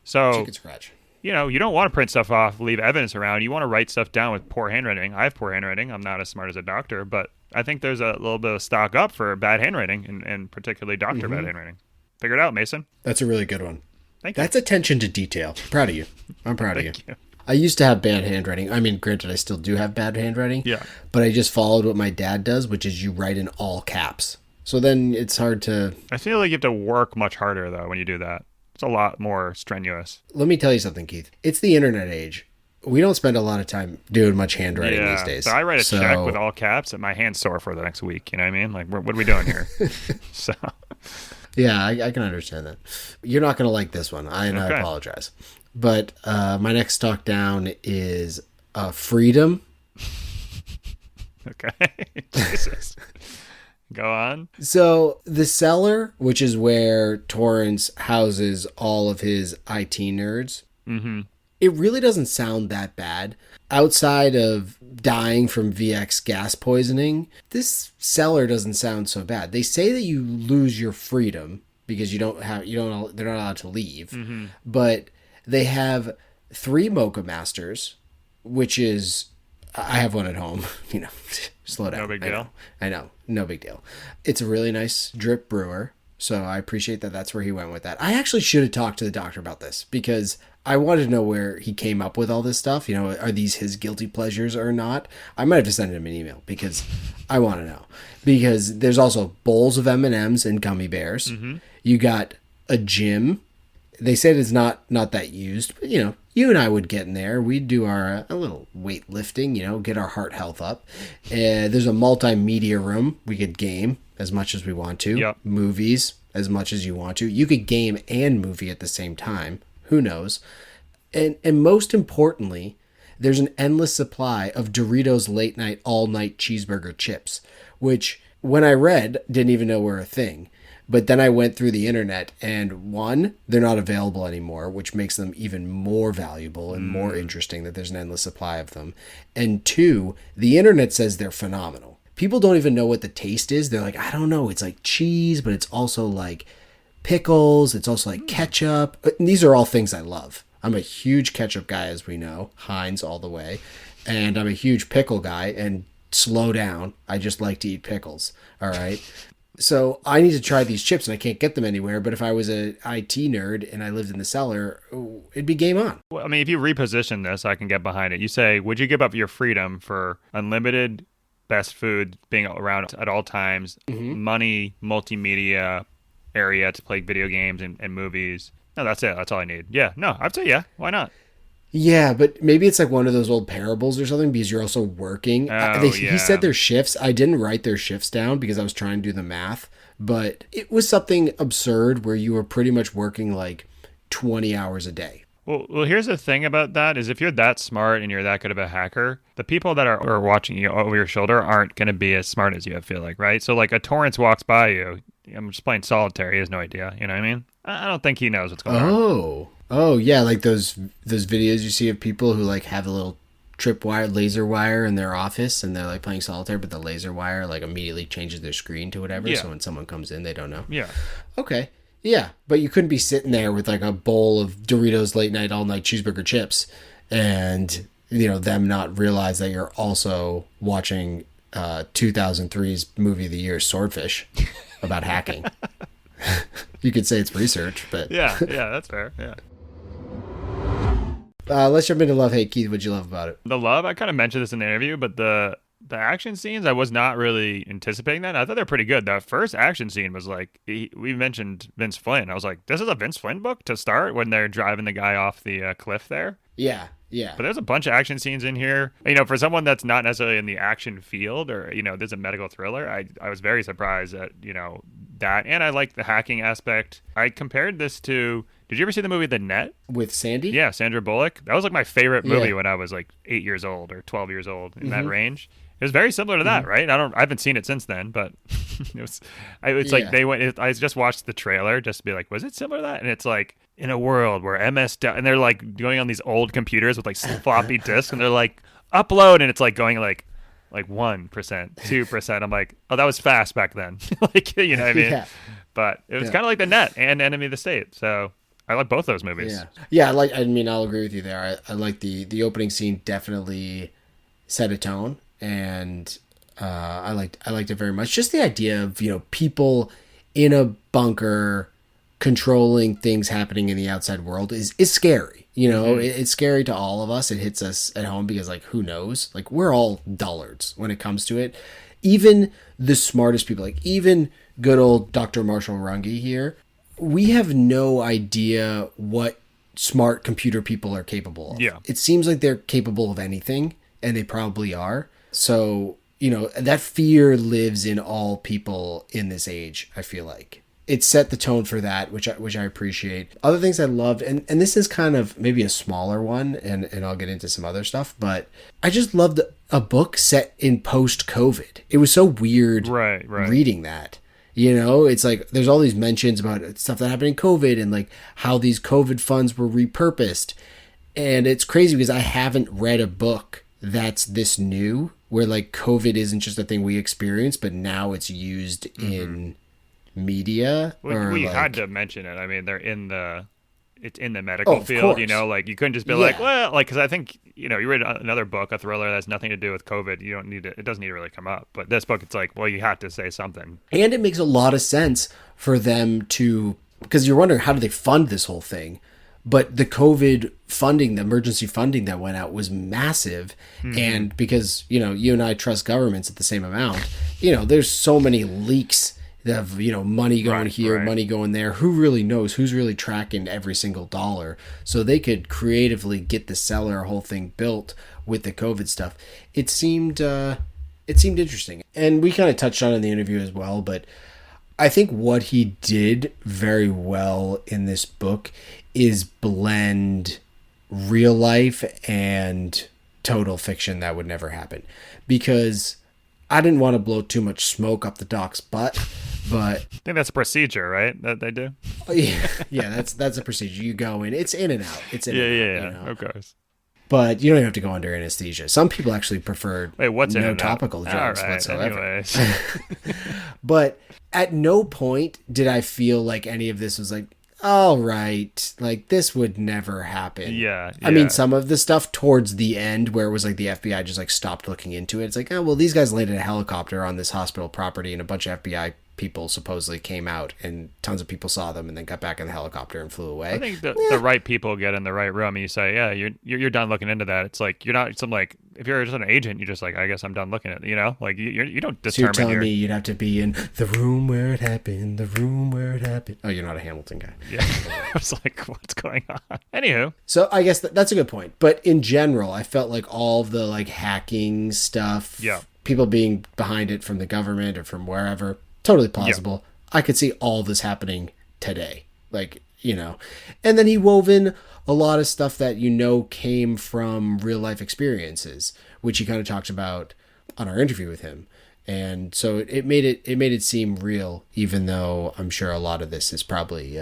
So, chicken scratch. You don't want to print stuff off, leave evidence around. You want to write stuff down with poor handwriting. I have poor handwriting. I'm not as smart as a doctor, but I think there's a little bit of stock up for bad handwriting, and particularly doctor bad handwriting. Figure it out, Mason. That's a really good one. Thank you. That's attention to detail. Proud of you. I'm proud of you. You. I used to have bad handwriting. I mean, granted, I still do have bad handwriting. Yeah. But I just followed what my dad does, which is you write in all caps. So then it's hard to... I feel like you have to work much harder, though, when you do that. It's a lot more strenuous. Let me tell you something, Keith. It's the internet age. We don't spend a lot of time doing much handwriting these days. So I write a check with all caps and my hand's sore for the next week. You know what I mean? Like, what are we doing here? So... Yeah, I can understand that. You're not going to like this one. I apologize. But my next stock down is freedom. Okay. Jesus. Go on. So the cellar, which is where Torrance houses all of his IT nerds, it really doesn't sound that bad. Outside of dying from VX gas poisoning, this cellar doesn't sound so bad. They say that you lose your freedom because they're not allowed to leave. But they have 3 Mocha Masters, which is, I have one at home, slow down. No big deal. I know. No big deal. It's a really nice drip brewer. So I appreciate that that's where he went with that. I actually should have talked to the doctor about this because I wanted to know where he came up with all this stuff. Are these his guilty pleasures or not? I might have to send him an email because I want to know. Because there's also bowls of M&Ms and gummy bears. You got a gym. They said it's not that used, but you and I would get in there. We'd do a little weightlifting, get our heart health up. There's a multimedia room. We could game as much as we want to. Yep. Movies as much as you want to. You could game and movie at the same time. Who knows? And most importantly, there's an endless supply of Doritos late night, all night cheeseburger chips, which when I read, didn't even know were a thing. But then I went through the internet and 1, they're not available anymore, which makes them even more valuable and more interesting that there's an endless supply of them. And 2, the internet says they're phenomenal. People don't even know what the taste is. They're like, I don't know. It's like cheese, but it's also like pickles. It's also like ketchup. And these are all things I love. I'm a huge ketchup guy, as we know. Heinz all the way. And I'm a huge pickle guy. And slow down. I just like to eat pickles. All right. So I need to try these chips and I can't get them anywhere. But if I was a IT nerd and I lived in the cellar, it'd be game on. Well, I mean, if you reposition this, I can get behind it. You say, would you give up your freedom for unlimited best food being around at all times, money, multimedia area to play video games and movies? No, that's it. That's all I need. Yeah. No, I'd say yeah. Why not? Yeah, but maybe it's like one of those old parables or something because you're also working. He said their shifts. I didn't write their shifts down because I was trying to do the math, but it was something absurd where you were pretty much working like 20 hours a day. Well, here's the thing about that is if you're that smart and you're that good of a hacker, the people that are watching you over your shoulder aren't going to be as smart as you, I feel like, right? So like a Torrance walks by you. I'm just playing solitaire. He has no idea. You know what I mean? I don't think he knows what's going on. Oh yeah, like those videos you see of people who like have a little tripwire laser wire in their office and they're like playing solitaire, but the laser wire like immediately changes their screen to whatever. Yeah. So when someone comes in, they don't know. Yeah. Okay. Yeah, but you couldn't be sitting there with like a bowl of Doritos late night, all night cheeseburger chips, and them not realize that you're also watching 2003's movie of the year, Swordfish, about hacking. You could say it's research, but yeah, that's fair. Yeah. Let's jump into love, hate. Keith, what'd you love about it? The love, I kind of mentioned this in the interview, but the action scenes, I was not really anticipating that. I thought they're pretty good. The first action scene was like, we mentioned Vince Flynn. I was like, this is a Vince Flynn book to start when they're driving the guy off the cliff there. Yeah. But there's a bunch of action scenes in here. For someone that's not necessarily in the action field or, there's a medical thriller, I was very surprised at, that. And I like the hacking aspect. I compared this to, did you ever see the movie The Net? With Sandy? Yeah, Sandra Bullock. That was like my favorite movie when I was like 8 years old or 12 years old, in that range. It was very similar to that, right? I haven't seen it since then, but it's like they went. I just watched the trailer just to be like, was it similar to that? And it's like in a world where and they're like going on these old computers with like floppy disks, and they're like upload, and it's like going like 1%, 2%. I'm like, oh, that was fast back then. Like, you know what I mean? Yeah. But it was kind of like The Net and Enemy of the State. So I like both those movies. Yeah. I'll agree with you there. I like the opening scene definitely set a tone. And I liked it very much. Just the idea of people in a bunker controlling things happening in the outside world is scary. It's scary to all of us. It hits us at home because like who knows? Like we're all dullards when it comes to it. Even the smartest people, like even good old Dr. Marschall Runge here, we have no idea what smart computer people are capable of. Yeah. It seems like they're capable of anything, and they probably are. So, that fear lives in all people in this age, I feel like. It set the tone for that, which I appreciate. Other things I loved, and this is kind of maybe a smaller one, and I'll get into some other stuff, but I just loved a book set in post-COVID. It was so weird reading that. It's like there's all these mentions about stuff that happened in COVID and like how these COVID funds were repurposed. And it's crazy because I haven't read a book that's this new where like COVID isn't just a thing we experience, but now it's used in media. We had to mention it. I mean, it's in the medical field, course. Like you couldn't just be like, well, like, cause I think, you read another book, a thriller that has nothing to do with COVID. You don't need it doesn't need to really come up, but this book, it's like, well, you have to say something. And it makes a lot of sense for them because you're wondering, how do they fund this whole thing? But the COVID funding, the emergency funding that went out was massive. And because, you and I trust governments at the same amount, there's so many leaks of, money going here, money going there. Who really knows? Who's really tracking every single dollar? So they could creatively get the cellar whole thing built with the COVID stuff. It seemed interesting. And we kind of touched on it in the interview as well, but I think what he did very well in this book is blend real life and total fiction that would never happen. Because I didn't want to blow too much smoke up the doc's butt, but I think that's a procedure, right? That they do. Yeah, that's a procedure. You go in, it's in and out. It's in and out. Of course. But you don't even have to go under anesthesia. Some people actually prefer what's no topical drugs whatsoever. Anyways. But at no point did I feel like any of this was like, all right, like this would never happen. Yeah. I mean, some of the stuff towards the end where it was like the FBI just like stopped looking into it. It's like, oh, well, these guys landed a helicopter on this hospital property and a bunch of FBI people supposedly came out and tons of people saw them and then got back in the helicopter and flew away. I think the right people get in the right room and you say, yeah, you're done looking into that. It's like, you're not some like, if you're just an agent, you're just like, I guess I'm done looking at it, you know, like you don't determine. So you're telling me you'd have to be in the room where it happened, the room where it happened. Oh, you're not a Hamilton guy. Yeah. I was like, what's going on? Anywho. So I guess that's a good point. But in general, I felt like all of the like hacking stuff, people being behind it from the government or from wherever, totally plausible. Yeah. I could see all this happening today. Like, you know, and then he wove in a lot of stuff that, you know, came from real life experiences, which he kind of talked about on our interview with him. And so it made it seem real, even though I'm sure a lot of this is probably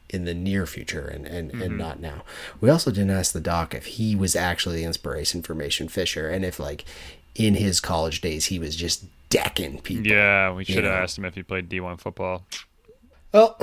in the near future and not now. We also didn't ask the doc if he was actually the inspiration for Mason Fisher, and if like in his college days he was just decking people. Yeah, we should have asked him if he played D1 football. Well,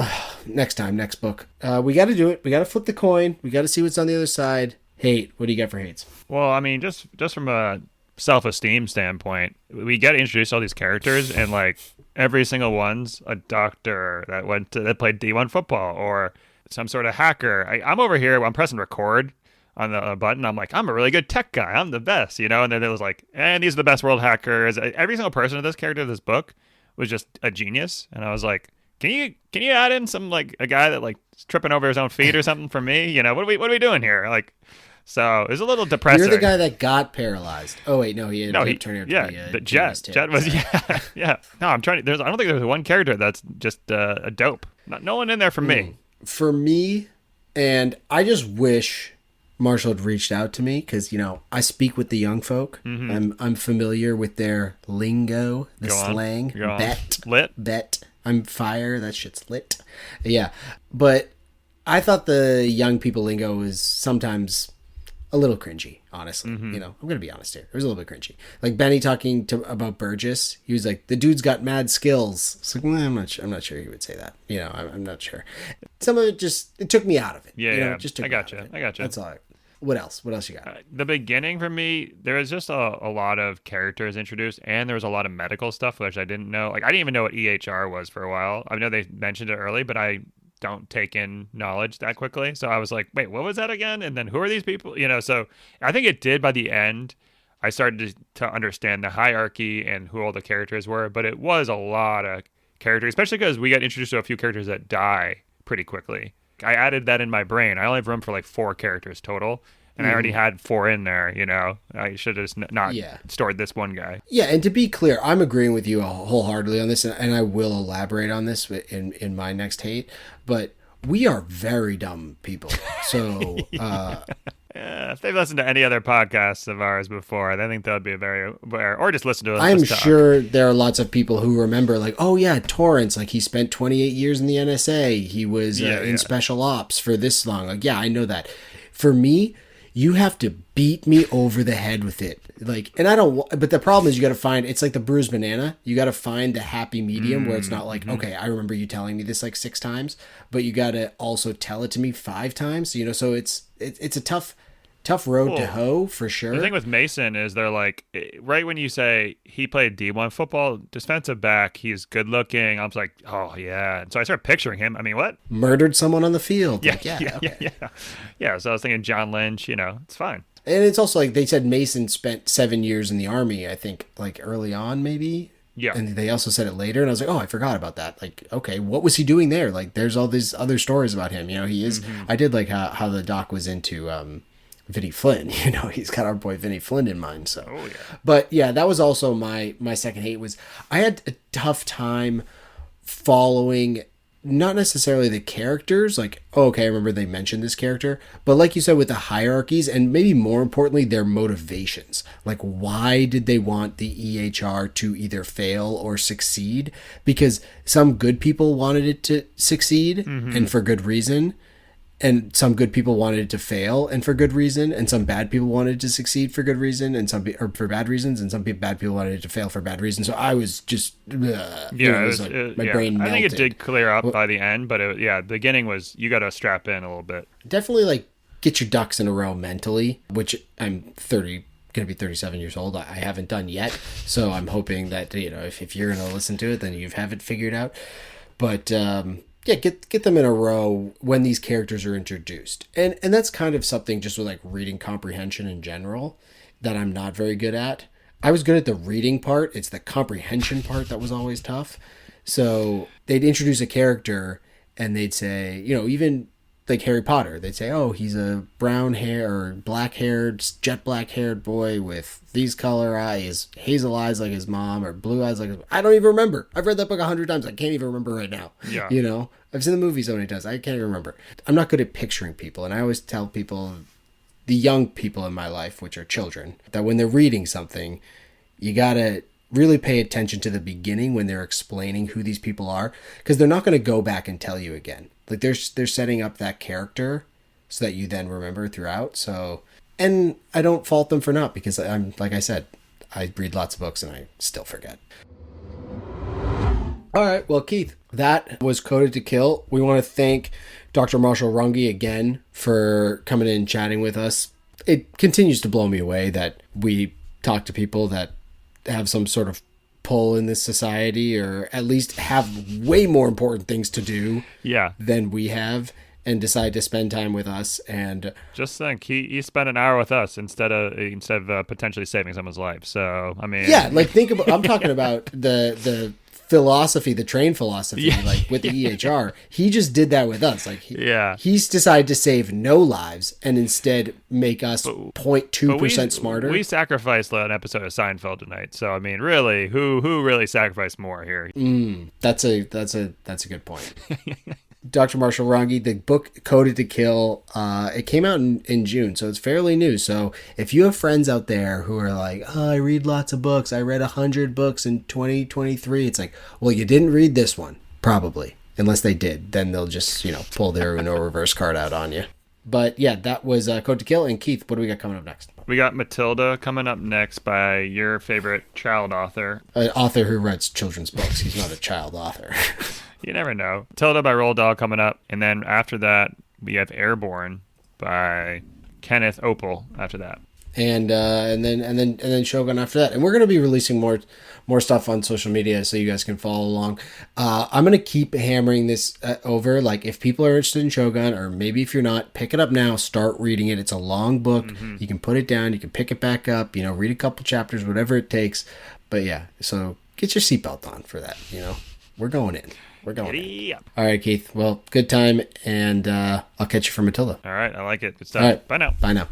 next time, next book. We got to do it. We got to flip the coin. We got to see what's on the other side. Hate. What do you got for hates? Well, I mean, just from a self-esteem standpoint, we get introduced to all these characters, and like every single one's a doctor that played D1 football or some sort of hacker. I'm over here. I'm pressing record on the button. I'm like, I'm a really good tech guy. I'm the best, you know. And then it was like, and these are the best world hackers. Every single person in this character of this book was just a genius, and I was like, Can you add in some like a guy that like is tripping over his own feet or something for me? You know, what are we doing here? Like, so it was a little depressing. You're the guy that got paralyzed. Oh wait, no, he turned out to be a Jet was yeah. No, I'm trying. I don't think there's one character that's just a dope. No one in there for me. For me, and I just wish Marshall had reached out to me because, you know, I speak with the young folk. Mm-hmm. I'm familiar with their lingo, the slang, bet. I'm fire. That shit's lit. Yeah. But I thought the young people lingo was sometimes a little cringy, honestly. Mm-hmm. You know, I'm going to be honest here. It was a little bit cringy. Like Benny talking about Burgess. He was like, the dude's got mad skills. It's like, well, I'm not sure he would say that. You know, I'm not sure. Some of it it took me out of it. Yeah, you know, yeah. It just took I got you. That's all. What else? What else you got? The beginning for me, there was just a lot of characters introduced, and there was a lot of medical stuff, which I didn't know. Like, I didn't even know what EHR was for a while. I know they mentioned it early, but I don't take in knowledge that quickly. So I was like, wait, what was that again? And then who are these people? You know, so I think it did by the end. I started to understand the hierarchy and who all the characters were, but it was a lot of characters, especially because we got introduced to a few characters that die pretty quickly. I added that in my brain. I only have room for like 4 characters total, and I already had 4 in there, you know. I should have just not stored this one guy. Yeah, and to be clear, I'm agreeing with you wholeheartedly on this, and I will elaborate on this in my next hate, but we are very dumb people. So, if they've listened to any other podcasts of ours before, I think that would be a very aware, or just listen to us. I'm sure there are lots of people who remember, like, oh yeah, Torrance, like he spent 28 years in the NSA. He was in special ops for this long. Like, yeah, I know that. For me, you have to beat me over the head with it. Like, and I don't, but the problem is you got to find, it's like the bruised banana. You got to find the happy medium where it's not like, okay, I remember you telling me this like 6 times, but you got to also tell it to me 5 times. You know, so it's a tough road to hoe for sure. The thing with Mason is they're like, right when you say he played D1 football, defensive back, he's good looking. I was like, oh yeah. And so I started picturing him. I mean, what? Murdered someone on the field. Yeah, like, yeah. So I was thinking John Lynch, you know, it's fine. And it's also like they said Mason spent 7 years in the Army, I think, like early on maybe. Yeah. And they also said it later, and I was like, oh, I forgot about that. Like, okay, what was he doing there? Like, there's all these other stories about him. You know, he is, I did like how the doc was into, Vinny Flynn, you know, he's got our boy Vinny Flynn in mind. So, But yeah, that was also my second hate was I had a tough time following, not necessarily the characters, like, oh, okay, I remember they mentioned this character, but like you said, with the hierarchies and maybe more importantly, their motivations. Like, why did they want the EHR to either fail or succeed? Because some good people wanted it to succeed and for good reason. And some good people wanted it to fail and for good reason, and some bad people wanted it to succeed for good reason, and or for bad reasons, and some bad people wanted it to fail for bad reasons. So I was just my brain melted. I think it did clear up by the end, but the beginning was you got to strap in a little bit. Definitely like get your ducks in a row mentally, which I'm 30 going to be 37 years old. I haven't done yet. So I'm hoping that, if you're going to listen to it, then you have it figured out. But get them in a row when these characters are introduced. And that's kind of something just with like reading comprehension in general that I'm not very good at. I was good at the reading part. It's the comprehension part that was always tough. So they'd introduce a character and they'd say, even like Harry Potter, they'd say, oh, he's a brown hair or black-haired, jet black-haired boy with these color eyes, hazel eyes like his mom, or blue eyes like his mom. I don't even remember. I've read that book 100 times. I can't even remember right now. Yeah. I've seen the movie so many times. I can't even remember. I'm not good at picturing people. And I always tell people, the young people in my life, which are children, that when they're reading something, you got to really pay attention to the beginning when they're explaining who these people are, because they're not going to go back and tell you again. Like they're setting up that character so that you then remember throughout. So, and I don't fault them for not, because I'm, like I said, I read lots of books and I still forget. All right. Well, Keith, that was Coded to Kill. We want to thank Dr. Marschall Runge again for coming in and chatting with us. It continues to blow me away that we talk to people that have some sort of pull in this society, or at least have way more important things to do than we have, and decide to spend time with us. And just think, he spent an hour with us instead of potentially saving someone's life. So I mean, think about, I'm talking about the philosophy, the train philosophy, like with the EHR. He just did that with us. Like he's decided to save no lives and instead make us 0.2% smarter. We sacrificed an episode of Seinfeld tonight. So I mean, really, who really sacrificed more here? That's a good point. Dr. Marschall Runge, the book Coded to Kill, it came out in June, so it's fairly new. So if you have friends out there who are like, oh, I read lots of books, I read 100 books in 2023, it's like, well, you didn't read this one, probably. Unless they did, then they'll just, pull their Uno reverse card out on you. But yeah, that was Code to Kill. And Keith, what do we got coming up next? We got Matilda coming up next by your favorite child author. An author who writes children's books. He's not a child author. You never know. Matilda by ROALD coming up, and then after that we have Airborne by Kenneth Opel. After that, and then Shogun after that, and we're gonna be releasing more stuff on social media so you guys can follow along. I'm gonna keep hammering this over. Like if people are interested in Shogun, or maybe if you're not, pick it up now. Start reading it. It's a long book. Mm-hmm. You can put it down. You can pick it back up. Read a couple chapters, whatever it takes. But yeah, so get your seatbelt on for that. We're going in. We're going. Yeah. All right, Keith. Well, good time, and I'll catch you for Matilda. All right, I like it. Good stuff. All right. Bye now. Bye now.